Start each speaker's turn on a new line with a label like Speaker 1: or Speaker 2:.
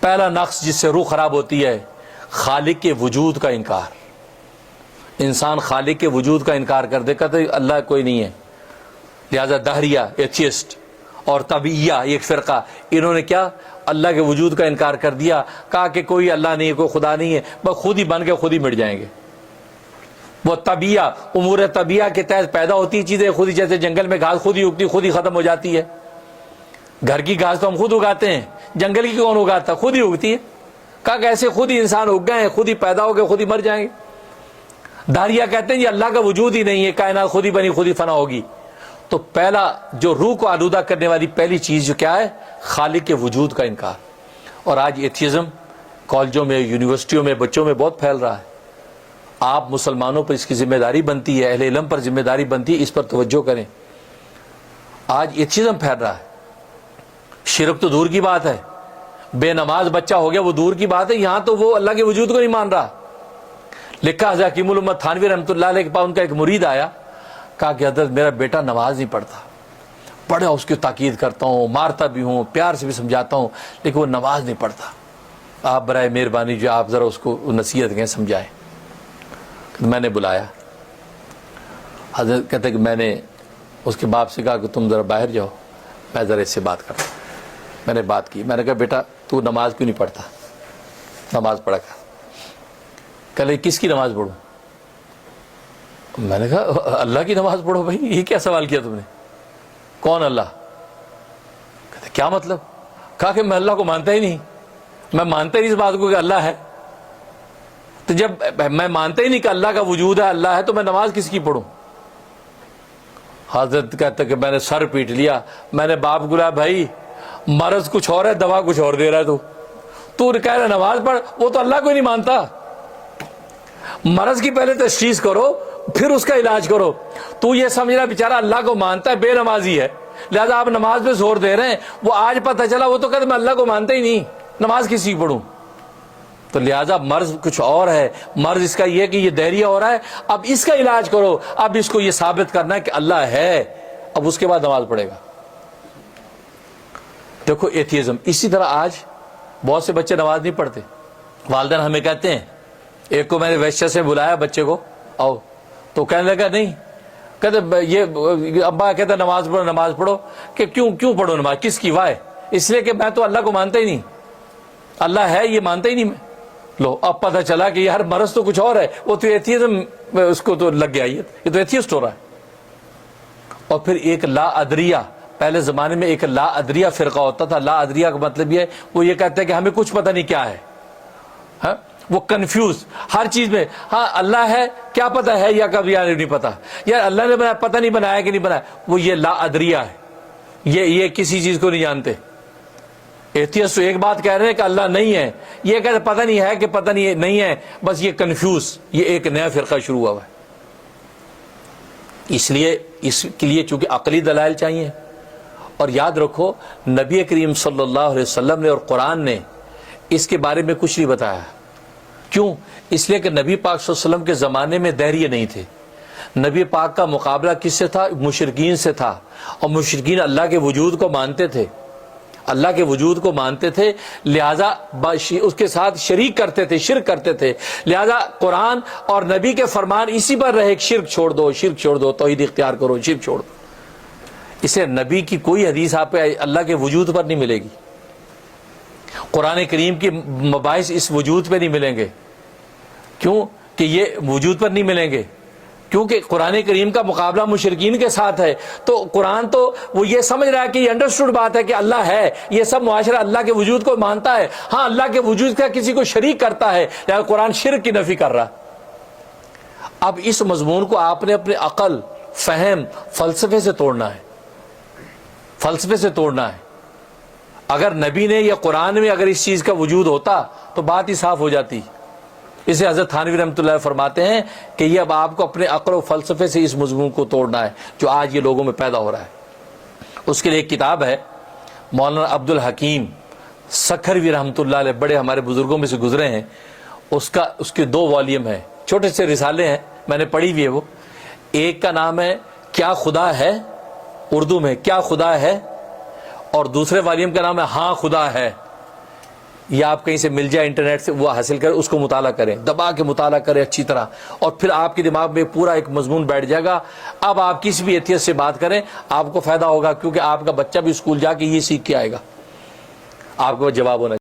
Speaker 1: پہلا نقص جس سے روح خراب ہوتی ہے خالق کے وجود کا انکار. انسان خالق کے وجود کا انکار کر دے، کہتے اللہ کوئی نہیں ہے. لہذا دہریہ ایتھیسٹ اور طبیعیہ ایک فرقہ، انہوں نے کیا اللہ کے وجود کا انکار کر دیا، کہا کہ کوئی اللہ نہیں ہے، کوئی خدا نہیں ہے، بس خود ہی بن کے خود ہی مٹ جائیں گے. وہ طبیعہ، امور طبیعہ کے تحت پیدا ہوتی چیزیں خود ہی، جیسے جنگل میں گھاس خود ہی اگتی خود ہی ختم ہو جاتی ہے. گھر کی گھاس تو ہم خود اگاتے ہیں، جنگل کی کون اگاتا؟ خود ہی اگتی ہے. کہا کہ ایسے خود ہی انسان اگ گئے ہیں، خود ہی پیدا ہو گئے، خود ہی مر جائیں گے. داریہ کہتے ہیں یہ اللہ کا وجود ہی نہیں ہے، کائنات خود ہی بنی خود ہی فنا ہوگی. تو پہلا جو روح کو آلودہ کرنے والی پہلی چیز جو کیا ہے؟ خالق کے وجود کا انکار. اور آج ایتھیزم کالجوں میں، یونیورسٹیوں میں، بچوں میں بہت پھیل رہا ہے. آپ مسلمانوں پر اس کی ذمہ داری بنتی ہے، اہل علم پر ذمہ داری بنتی ہے، اس پر توجہ کریں. آج ایتھیزم پھیل رہا ہے. شرک تو دور کی بات ہے، بے نماز بچہ ہو گیا وہ دور کی بات ہے، یہاں تو وہ اللہ کے وجود کو نہیں مان رہا. لکھا حضرت حکیم الامت تھانوی رحمۃ اللہ علیہ کے پاس ان کا ایک مرید آیا، کہا کہ حضرت میرا بیٹا نماز نہیں پڑھتا، پڑھا اس کی تاکید کرتا ہوں، مارتا بھی ہوں، پیار سے بھی سمجھاتا ہوں، لیکن وہ نماز نہیں پڑھتا. آپ برائے مہربانی جو آپ ذرا اس کو نصیحت کریں، سمجھائیں. میں نے بلایا، حضرت کہتے کہ میں نے اس کے باپ سے کہا کہ تم ذرا باہر جاؤ، میں ذرا اس سے بات کرتا ہوں. میں نے بات کی، میں نے کہا بیٹا تو نماز کیوں نہیں پڑھتا؟ نماز پڑھا کر. کہ کس کی نماز پڑھوں؟ میں نے کہا اللہ کی نماز پڑھو. بھائی یہ کیا سوال کیا تم نے؟ کون اللہ؟ کہتے کیا مطلب؟ کہا کہ میں اللہ کو مانتا ہی نہیں، میں مانتا ہی نہیں اس بات کو کہ اللہ ہے. تو جب میں مانتا ہی نہیں کہ اللہ کا وجود ہے، اللہ ہے، تو میں نماز کس کی پڑھوں؟ حضرت کہتا کہ میں نے سر پیٹ لیا. میں نے باپ کو بلایا، بھائی مرض کچھ اور ہے، دوا کچھ اور دے رہا ہے. تو کہہ رہا نماز پڑھ، وہ تو اللہ کو ہی نہیں مانتا. مرض کی پہلے تشخیص کرو، پھر اس کا علاج کرو. تو یہ سمجھ رہا بیچارہ اللہ کو مانتا ہے، بے نمازی ہے، لہذا آپ نماز پہ زور دے رہے ہیں. وہ آج پتہ چلا وہ تو کہتے میں اللہ کو مانتا ہی نہیں، نماز کسی کی پڑھوں؟ تو لہذا مرض کچھ اور ہے. مرض اس کا یہ کہ یہ دہریہ ہو رہا ہے، اب اس کا علاج کرو. اب اس کو یہ ثابت کرنا ہے کہ اللہ ہے، اب اس کے بعد نماز پڑھے گا. دیکھو ایتھیزم. اسی طرح آج بہت سے بچے نماز نہیں پڑھتے. والدین ہمیں کہتے ہیں، ایک کو میں نے ویشیا سے بلایا بچے کو، آؤ، تو کہنے لگا نہیں، کہتے یہ ابا کہتا نماز پڑھو نماز پڑھو. کہ کیوں پڑھو نماز؟ کس کی؟ وائے؟ اس لیے کہ میں تو اللہ کو مانتا ہی نہیں، اللہ ہے یہ مانتا ہی نہیں میں. لو اب پتہ چلا کہ یار مرض تو کچھ اور ہے، وہ تو ایتھیزم اس کو تو لگ گیا، یہ تو ایتھیسٹ ہو رہا ہے. اور پھر ایک لا ادریہ، پہلے زمانے میں ایک لا ادریہ فرقہ ہوتا تھا. لا ادریہ کا مطلب یہ ہے وہ یہ کہتے ہیں کہ ہمیں کچھ پتہ نہیں کیا ہے. ہاں وہ کنفیوز ہر چیز میں. ہاں اللہ ہے، کیا پتہ ہے یا کبھی یار نہیں پتہ، یار اللہ نے بنایا، پتہ نہیں بنایا کہ نہیں بنایا. وہ یہ لا ادریہ ہے، یہ کسی چیز کو نہیں جانتے. ایتھیسٹ تو ایک بات کہہ رہے ہیں کہ اللہ نہیں ہے، یہ کہتے پتہ نہیں ہے کہ پتہ نہیں ہے، بس یہ کنفیوز. یہ ایک نیا فرقہ شروع ہوا ہے. اس کے لیے چونکہ عقلی دلائل چاہیے. اور یاد رکھو نبی کریم صلی اللہ علیہ وسلم نے اور قرآن نے اس کے بارے میں کچھ نہیں بتایا. کیوں؟ اس لیے کہ نبی پاک صلی اللہ علیہ وسلم کے زمانے میں دہریے نہیں تھے. نبی پاک کا مقابلہ کس سے تھا؟ مشرکین سے تھا. اور مشرکین اللہ کے وجود کو مانتے تھے، اللہ کے وجود کو مانتے تھے، لہذا اس کے ساتھ شریک کرتے تھے، شرک کرتے تھے. لہذا قرآن اور نبی کے فرمان اسی پر رہے، شرک چھوڑ دو، شرک چھوڑ دو، توحید اختیار کرو، شرک چھوڑ دو. اسے نبی کی کوئی حدیث آپ پہ اللہ کے وجود پر نہیں ملے گی. قرآن کریم کی مباحث اس وجود پہ نہیں ملیں گے. کیوں کہ یہ وجود پر نہیں ملیں گے؟ کیونکہ قرآن کریم کا مقابلہ مشرکین کے ساتھ ہے. تو قرآن تو وہ یہ سمجھ رہا ہے کہ یہ انڈرسٹوڈ بات ہے کہ اللہ ہے، یہ سب معاشرہ اللہ کے وجود کو مانتا ہے. ہاں اللہ کے وجود کا کسی کو شریک کرتا ہے، لہذا قرآن شرک کی نفی کر رہا. اب اس مضمون کو آپ نے اپنے عقل، فہم، فلسفے سے توڑنا ہے، فلسفے سے توڑنا ہے. اگر نبی نے یا قرآن میں اگر اس چیز کا وجود ہوتا تو بات ہی صاف ہو جاتی. اسے حضرت تھانوی رحمۃ اللہ فرماتے ہیں کہ یہ اب آپ کو اپنے عقل و فلسفے سے اس مضمون کو توڑنا ہے جو آج یہ لوگوں میں پیدا ہو رہا ہے. اس کے لیے ایک کتاب ہے، مولانا عبد الحکیم سکھروی رحمۃ اللہ علیہ، بڑے ہمارے بزرگوں میں سے گزرے ہیں. اس کے 2 والیوم ہیں، چھوٹے سے رسالے ہیں، میں نے پڑھی ہوئی ہے وہ. ایک کا نام ہے کیا خدا ہے، اردو میں کیا خدا ہے، اور دوسرے والیوم کا نام ہے ہاں خدا ہے. یا آپ کہیں سے مل جائے انٹرنیٹ سے وہ حاصل کریں، اس کو مطالعہ کریں، دبا کے مطالعہ کریں اچھی طرح، اور پھر آپ کے دماغ میں پورا ایک مضمون بیٹھ جائے گا. اب آپ کسی بھی ایتھیسٹ سے بات کریں آپ کو فائدہ ہوگا، کیونکہ آپ کا بچہ بھی اسکول جا کے یہ سیکھ کے آئے گا، آپ کو جواب ہونا